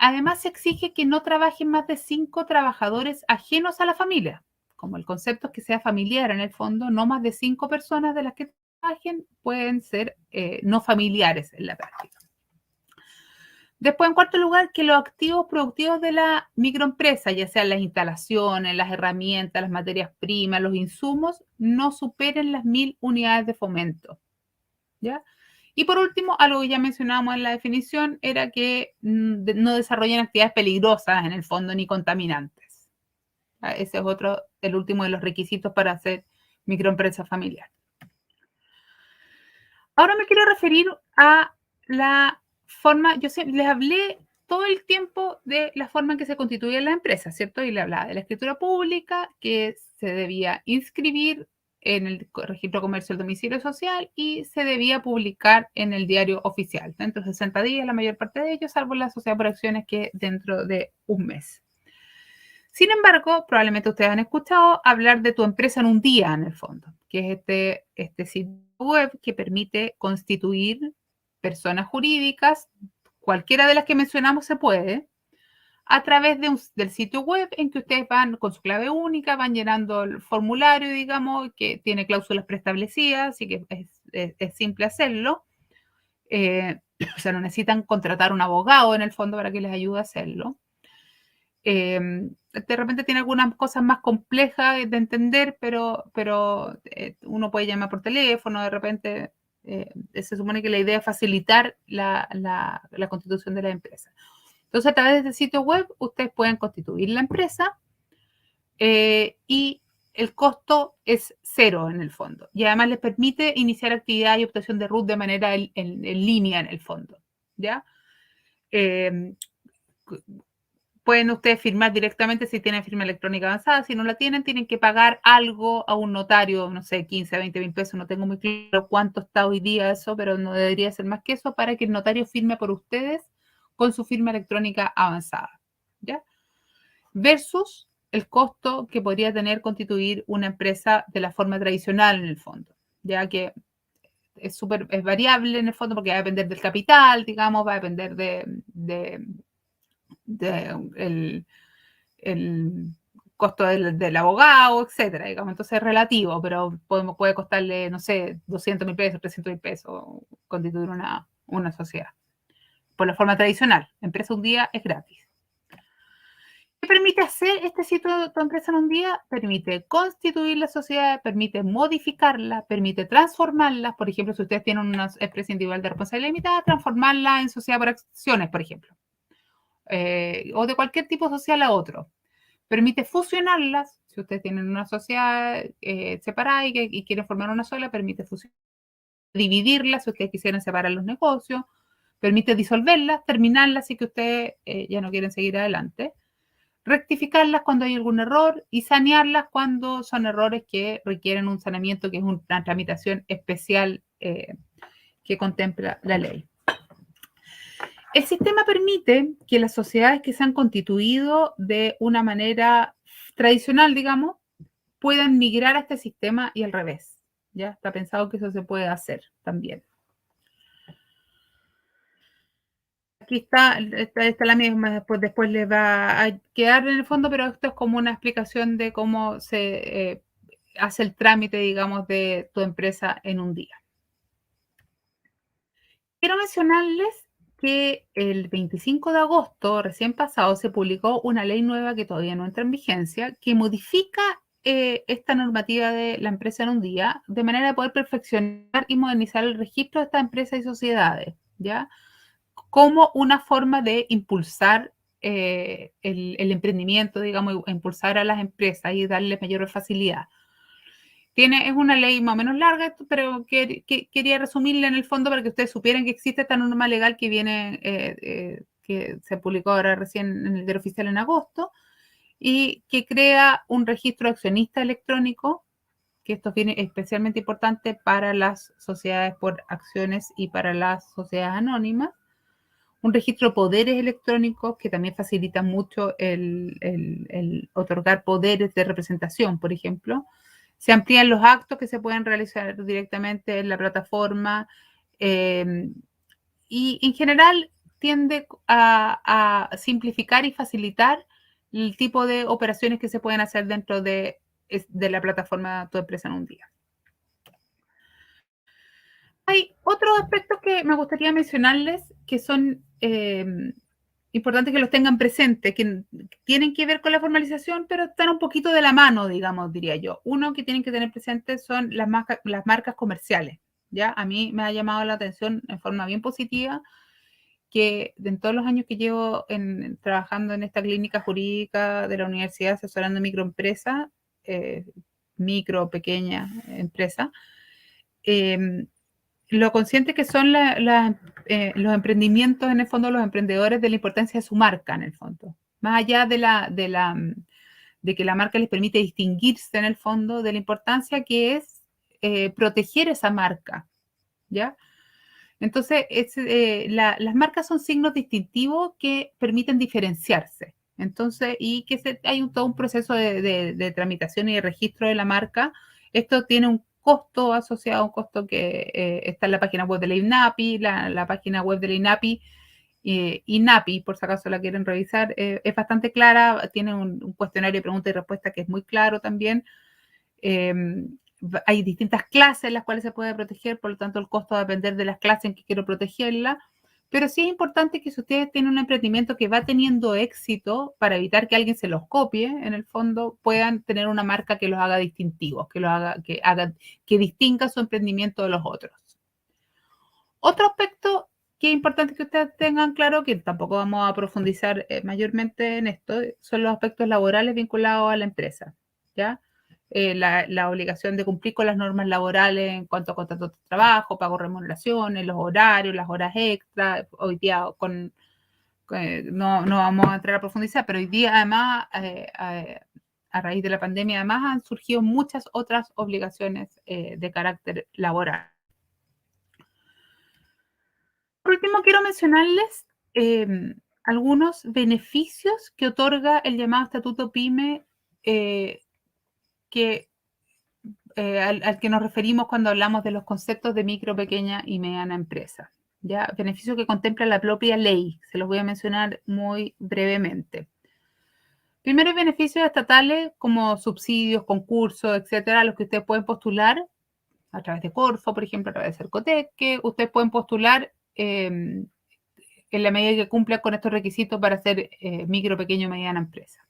Además, se exige que no trabajen más de 5 trabajadores ajenos a la familia. Como el concepto es que sea familiar en el fondo, no más de 5 personas de las que trabajen pueden ser no familiares en la práctica. Después, en cuarto lugar, que los activos productivos de la microempresa, ya sean las instalaciones, las herramientas, las materias primas, los insumos, no superen las 1000 unidades de fomento. ¿Ya? Y por último, algo que ya mencionábamos en la definición, era que no desarrollen actividades peligrosas en el fondo ni contaminantes. Ese es el último de los requisitos para hacer microempresa familiar. Ahora me quiero referir a la forma, yo les hablé todo el tiempo de la forma en que se constituye la empresa, ¿cierto? Y le hablaba de la escritura pública, que se debía inscribir en el registro comercio del domicilio social y se debía publicar en el diario oficial. Dentro de 60 días, la mayor parte de ellos, salvo la sociedad por acciones, que dentro de un mes. Sin embargo, probablemente ustedes han escuchado hablar de tu empresa en un día, en el fondo, que es este sitio web que permite constituir personas jurídicas, cualquiera de las que mencionamos se puede, a través del sitio web en que ustedes van con su clave única, van llenando el formulario, digamos, que tiene cláusulas preestablecidas, así que es simple hacerlo. O sea, no necesitan contratar un abogado en el fondo para que les ayude a hacerlo. De repente tiene algunas cosas más complejas de entender, pero uno puede llamar por teléfono, de repente se supone que la idea es facilitar la constitución de la empresa. Entonces, a través de este sitio web, ustedes pueden constituir la empresa y el costo es 0 en el fondo. Y además les permite iniciar actividad y obtención de RUT de manera en línea en el fondo. ¿Ya? Pueden ustedes firmar directamente si tienen firma electrónica avanzada. Si no la tienen, tienen que pagar algo a un notario, no sé, 15, 20 mil pesos. No tengo muy claro cuánto está hoy día eso, pero no debería ser más que eso para que el notario firme por ustedes con su firma electrónica avanzada, ¿ya? Versus el costo que podría tener constituir una empresa de la forma tradicional en el fondo, ya que es variable en el fondo porque va a depender del capital, digamos, va a depender el costo del abogado, etcétera, digamos. Entonces es relativo, pero puede costarle, no sé, 200 mil pesos, 300 mil pesos constituir una sociedad. Por la forma tradicional, empresa un día es gratis. ¿Qué permite hacer este sitio de tu empresa en un día? Permite constituir la sociedad, permite modificarla, permite transformarla. Por ejemplo, si ustedes tienen una empresa individual de responsabilidad limitada, transformarla en sociedad por acciones, por ejemplo. O de cualquier tipo social a otro. Permite fusionarlas. Si ustedes tienen una sociedad separada y quieren formar una sola, permite fusionar. Dividirlas si ustedes quisieran separar los negocios. Permite disolverlas, terminarlas si que ustedes ya no quieren seguir adelante. Rectificarlas cuando hay algún error y sanearlas cuando son errores que requieren un saneamiento, que es una tramitación especial que contempla la ley. El sistema permite que las sociedades que se han constituido de una manera tradicional, digamos, puedan migrar a este sistema y al revés. Ya está pensado que eso se puede hacer también. Aquí está la misma, después les va a quedar en el fondo, pero esto es como una explicación de cómo se hace el trámite, digamos, de tu empresa en un día. Quiero mencionarles que el 25 de agosto, recién pasado, se publicó una ley nueva que todavía no entra en vigencia, que modifica esta normativa de la empresa en un día, de manera de poder perfeccionar y modernizar el registro de estas empresas y sociedades, ¿ya? Como una forma de impulsar el emprendimiento, digamos, impulsar a las empresas y darle mayor facilidad. Es una ley más o menos larga, pero quería resumirla en el fondo para que ustedes supieran que existe esta norma legal que viene, que se publicó ahora recién en el diario oficial en agosto, y que crea un registro de accionista electrónico, que esto viene especialmente importante para las sociedades por acciones y para las sociedades anónimas. Un registro de poderes electrónicos que también facilita mucho el otorgar poderes de representación, por ejemplo. Se amplían los actos que se pueden realizar directamente en la plataforma y en general tiende a simplificar y facilitar el tipo de operaciones que se pueden hacer dentro de la plataforma Tu Empresa en un Día. Hay otros aspectos que me gustaría mencionarles que son importantes que los tengan presentes, que tienen que ver con la formalización, pero están un poquito de la mano, digamos, diría yo. Uno que tienen que tener presente son las marcas comerciales, ¿ya? A mí me ha llamado la atención en forma bien positiva que en todos los años que llevo trabajando en esta clínica jurídica de la universidad asesorando microempresas, micro, pequeña empresa, lo consciente que son los emprendimientos, en el fondo, los emprendedores, de la importancia de su marca, en el fondo. Más allá de que la marca les permite distinguirse, en el fondo, de la importancia que es proteger esa marca, ¿ya? Entonces, las marcas son signos distintivos que permiten diferenciarse. Entonces, y que hay todo un proceso de tramitación y de registro de la marca. Esto tiene un costo asociado, un costo que está en la página web de la INAPI, la página web de la INAPI, INAPI, por si acaso la quieren revisar, es bastante clara, tiene un cuestionario de preguntas y respuestas que es muy claro también. Hay distintas clases en las cuales se puede proteger, por lo tanto el costo va a depender de las clases en que quiero protegerla, pero sí es importante que si ustedes tienen un emprendimiento que va teniendo éxito, para evitar que alguien se los copie, en el fondo, puedan tener una marca que los haga distintivos, que distinga su emprendimiento de los otros. Otro aspecto que es importante que ustedes tengan claro, que tampoco vamos a profundizar mayormente en esto, son los aspectos laborales vinculados a la empresa, ¿ya? La obligación de cumplir con las normas laborales en cuanto a contratos de trabajo, pago de remuneraciones, los horarios, las horas extras. Hoy día no vamos a entrar a profundizar, pero hoy día además, a raíz de la pandemia, además han surgido muchas otras obligaciones de carácter laboral. Por último, quiero mencionarles algunos beneficios que otorga el llamado Estatuto PYME al que nos referimos cuando hablamos de los conceptos de micro, pequeña y mediana empresa. ¿Ya? Beneficios que contempla la propia ley. Se los voy a mencionar muy brevemente. Primero, beneficios estatales como subsidios, concursos, etcétera, a los que ustedes pueden postular a través de Corfo, por ejemplo, a través de Cercotec, que ustedes pueden postular en la medida que cumplan con estos requisitos para ser micro, pequeño y mediana empresa.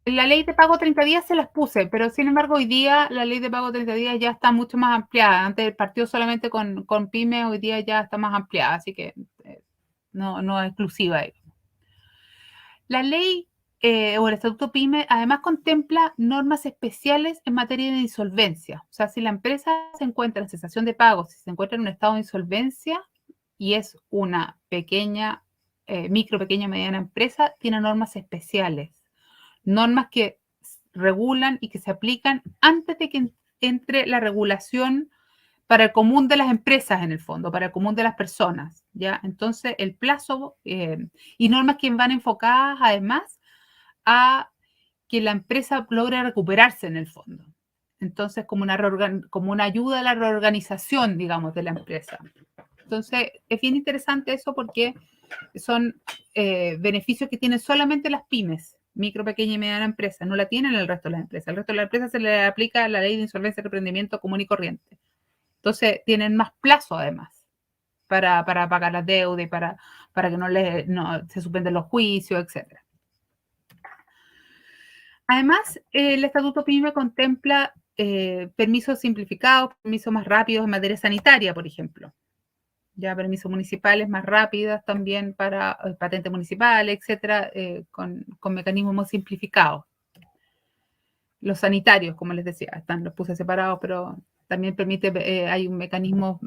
La ley de pago 30 días se las puse, pero sin embargo hoy día la ley de pago 30 días ya está mucho más ampliada. Antes partió solamente con pymes, hoy día ya está más ampliada, así que no es exclusiva. La ley o el Estatuto PYME además contempla normas especiales en materia de insolvencia. O sea, si la empresa se encuentra en cesación de pagos, si se encuentra en un estado de insolvencia y es una pequeña, micro, pequeña, mediana empresa, tiene normas especiales. Normas que regulan y que se aplican antes de que entre la regulación para el común de las empresas, en el fondo, para el común de las personas, ¿ya? Entonces, el plazo y normas que van enfocadas, además, a que la empresa logre recuperarse, en el fondo. Entonces, como una ayuda a la reorganización, digamos, de la empresa. Entonces, es bien interesante eso porque son beneficios que tienen solamente las pymes, micro, pequeña y mediana empresa, no la tienen el resto de las empresas. Al resto de las empresas se le aplica la ley de insolvencia y emprendimiento común y corriente. Entonces, tienen más plazo, además, para pagar las deudas y para que no se suspenden los juicios, etc. Además, el Estatuto PYME contempla permisos simplificados, permisos más rápidos en materia sanitaria, por ejemplo. Ya permisos municipales más rápidas también para patentes municipales, etcétera, con mecanismos más simplificados. Los sanitarios, como les decía, los puse separados, pero también hay un mecanismo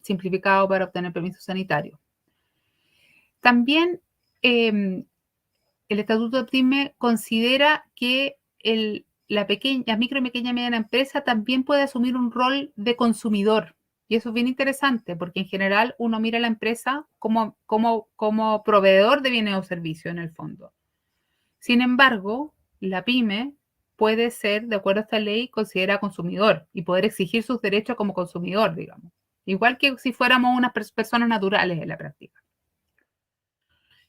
simplificado para obtener permisos sanitarios. También el Estatuto de PYME considera que la micro y pequeña mediana empresa también puede asumir un rol de consumidor. Y eso es bien interesante, porque en general uno mira a la empresa como proveedor de bienes o servicios en el fondo. Sin embargo, la pyme puede ser, de acuerdo a esta ley, considerada consumidor y poder exigir sus derechos como consumidor, digamos. Igual que si fuéramos unas personas naturales en la práctica.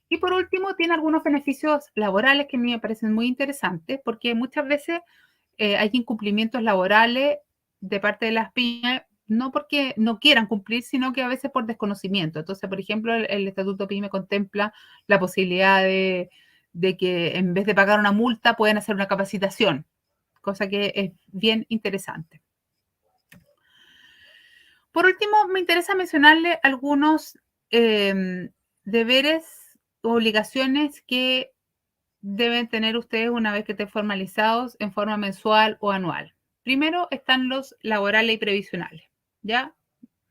Y por último, tiene algunos beneficios laborales que a mí me parecen muy interesantes, porque muchas veces hay incumplimientos laborales de parte de las pymes, no porque no quieran cumplir, sino que a veces por desconocimiento. Entonces, por ejemplo, el Estatuto PYME contempla la posibilidad de que en vez de pagar una multa pueden hacer una capacitación, cosa que es bien interesante. Por último, me interesa mencionarle algunos deberes o obligaciones que deben tener ustedes una vez que estén formalizados en forma mensual o anual. Primero están los laborales y previsionales, ¿ya?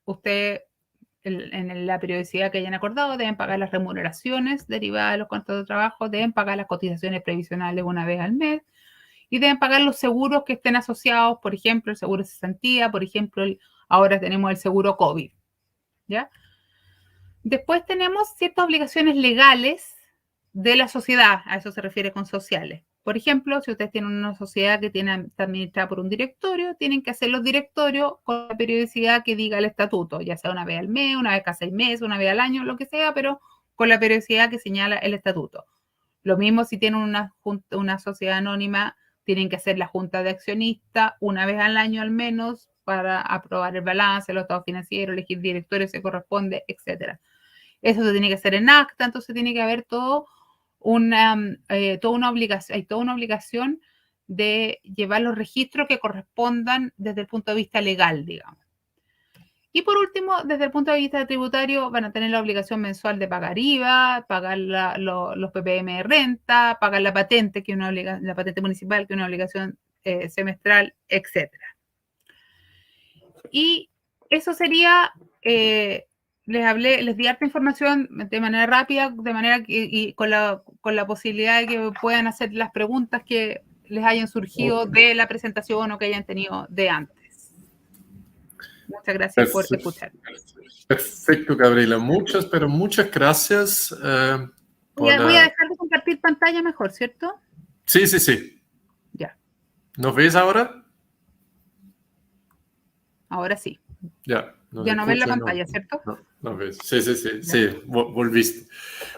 Usted, en la periodicidad que hayan acordado, deben pagar las remuneraciones derivadas de los contratos de trabajo, deben pagar las cotizaciones previsionales una vez al mes y deben pagar los seguros que estén asociados, por ejemplo, el seguro de cesantía, por ejemplo, ahora tenemos el seguro COVID, ¿ya? Después tenemos ciertas obligaciones legales de la sociedad, a eso se refiere con sociales. Por ejemplo, si ustedes tienen una sociedad que está administrada por un directorio, tienen que hacer los directorios con la periodicidad que diga el estatuto, ya sea una vez al mes, una vez cada 6 meses, una vez al año, lo que sea, pero con la periodicidad que señala el estatuto. Lo mismo si tienen una sociedad anónima, tienen que hacer la junta de accionistas una vez al año al menos para aprobar el balance, los estados financieros, elegir directorio si corresponde, etcétera. Eso se tiene que hacer en acta, entonces tiene que haber toda una obligación de llevar los registros que correspondan desde el punto de vista legal, digamos. Y por último, desde el punto de vista tributario, van a tener la obligación mensual de pagar IVA, pagar los ppm de renta, pagar la patente, que es la patente municipal, que es una obligación semestral, etcétera. Y eso sería... les di harta información de manera rápida, de manera y con la posibilidad de que puedan hacer las preguntas que les hayan surgido de la presentación o que hayan tenido de antes. Muchas gracias por escuchar. Perfecto, Gabriela. Muchas gracias. Voy a dejar de compartir pantalla mejor, ¿cierto? Sí, sí, sí. Ya. ¿Nos ves ahora? Ahora sí. Ya. Ya no ves la pantalla, ¿cierto? No ves. Sí, volviste.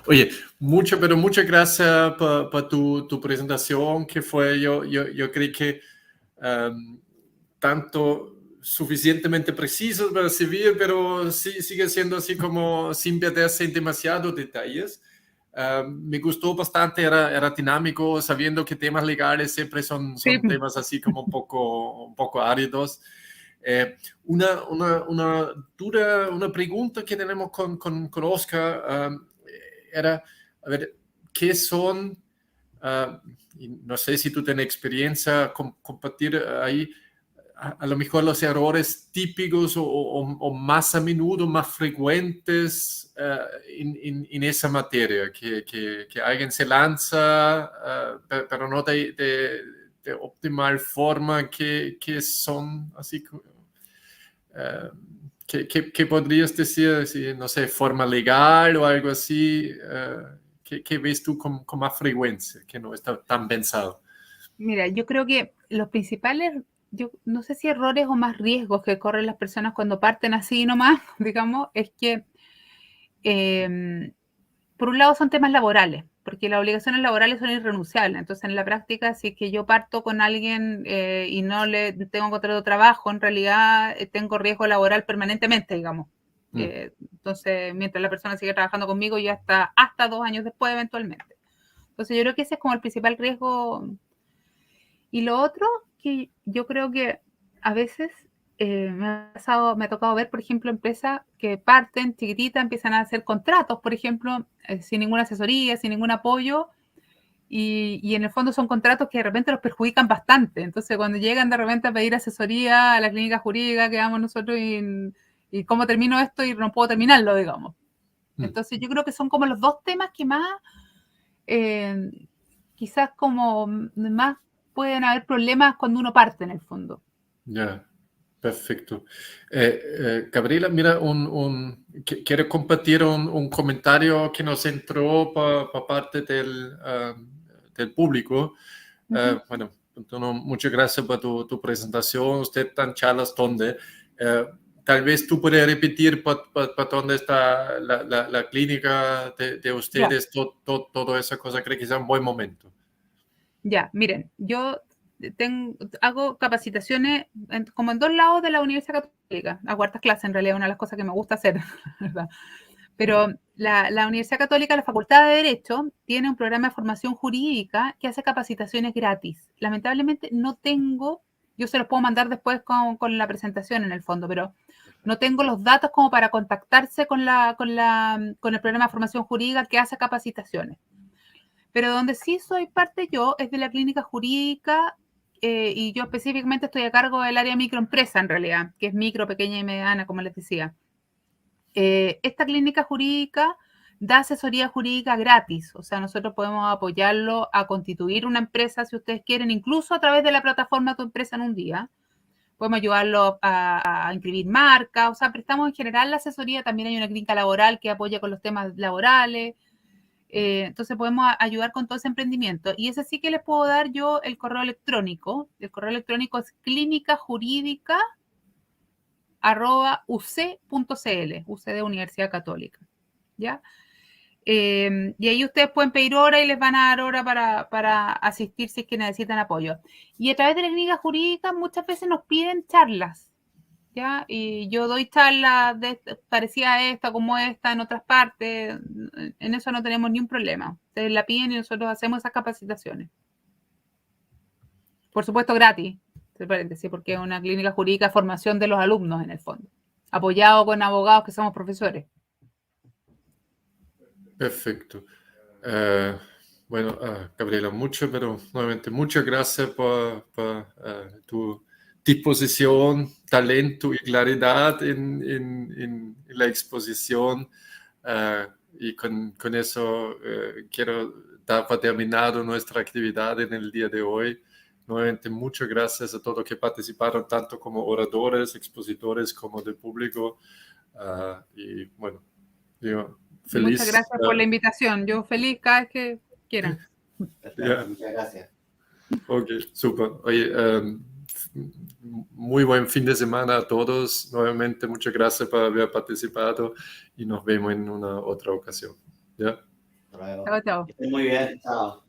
Oye, muchas gracias por tu presentación, que fue, yo creí que tanto suficientemente precisos para servir, pero sí, sigue siendo así como sin perderse en demasiados detalles. Me gustó bastante, era dinámico, sabiendo que temas legales siempre son temas así como un poco áridos. Una pregunta que tenemos con Oscar era, a ver, ¿qué son, no sé si tú tienes experiencia, compartir ahí, a lo mejor los errores típicos o más a menudo, más frecuentes en esa materia, que alguien se lanza, pero no de optimal forma, que son así... ¿Qué podrías decir? Si, no sé, forma legal o algo así, ¿qué ves tú con más frecuencia, que no está tan pensado? Mira, yo creo que los principales, yo no sé si errores o más riesgos que corren las personas cuando parten así nomás, digamos, es que por un lado son temas laborales, porque las obligaciones laborales son irrenunciables. Entonces, en la práctica, si es que yo parto con alguien y no le tengo contrato de trabajo, en realidad tengo riesgo laboral permanentemente, digamos. Entonces, mientras la persona sigue trabajando conmigo, ya hasta 2 años después, eventualmente. Entonces, yo creo que ese es como el principal riesgo. Y lo otro, que yo creo que a veces me ha tocado ver, por ejemplo, empresas que parten chiquititas, empiezan a hacer contratos, por ejemplo, sin ninguna asesoría, sin ningún apoyo, y en el fondo son contratos que de repente los perjudican bastante. Entonces, cuando llegan de repente a pedir asesoría a la clínica jurídica que damos nosotros y cómo termino esto y no puedo terminarlo, digamos. Entonces, yo creo que son como los dos temas que más quizás como más pueden haber problemas cuando uno parte en el fondo. Ya, perfecto. Gabriela, mira, quiero compartir un comentario que nos entró por parte del público. Bueno, entonces, muchas gracias por tu presentación. Usted tan charlas donde. Tal vez tú puedes repetir por dónde está la clínica de ustedes, toda esa cosa. Creo que es un buen momento. Ya, miren, yo hago capacitaciones como en 2 lados de la Universidad Católica, a cuartas clases en realidad, una de las cosas que me gusta hacer, ¿verdad? Pero la Universidad Católica, la Facultad de Derecho, tiene un programa de formación jurídica que hace capacitaciones gratis. Lamentablemente no tengo, yo se los puedo mandar después con la presentación en el fondo, pero no tengo los datos como para contactarse con el programa de formación jurídica que hace capacitaciones. Pero donde sí soy parte yo es de la clínica jurídica y yo específicamente estoy a cargo del área microempresa en realidad, que es micro, pequeña y mediana, como les decía. Esta clínica jurídica da asesoría jurídica gratis, o sea, nosotros podemos apoyarlo a constituir una empresa si ustedes quieren, incluso a través de la plataforma Tu Empresa en un Día. Podemos ayudarlo a inscribir marcas, o sea, prestamos en general la asesoría. También hay una clínica laboral que apoya con los temas laborales. Entonces podemos ayudar con todo ese emprendimiento. Y ese sí que les puedo dar yo el correo electrónico. El correo electrónico es clinicajurídica@uc.cl, UC de Universidad Católica, ¿ya? Y ahí ustedes pueden pedir hora y les van a dar hora para asistir si es que necesitan apoyo. Y a través de la clínica jurídica muchas veces nos piden charlas, ¿ya? Y yo doy charlas parecidas a esta, como esta, en otras partes. En eso no tenemos ni un problema. Ustedes la piden y nosotros hacemos esas capacitaciones. Por supuesto, gratis, porque es una clínica jurídica de formación de los alumnos, en el fondo. Apoyado con abogados que somos profesores. Perfecto. Bueno, Gabriela, pero nuevamente muchas gracias por tu disposición, talento y claridad en la exposición. Y con eso quiero dar por terminado nuestra actividad en el día de hoy. Nuevamente, muchas gracias a todos que participaron, tanto como oradores, expositores, como del público. Y bueno, yo feliz. Muchas gracias por la invitación. Yo feliz cada vez que quieran. Muchas gracias. Ok, súper. Oye, muy buen fin de semana a todos. Nuevamente, muchas gracias por haber participado y nos vemos en una otra ocasión. ¿Ya? Hasta luego. Chao, chao. Que estén muy bien. Chao.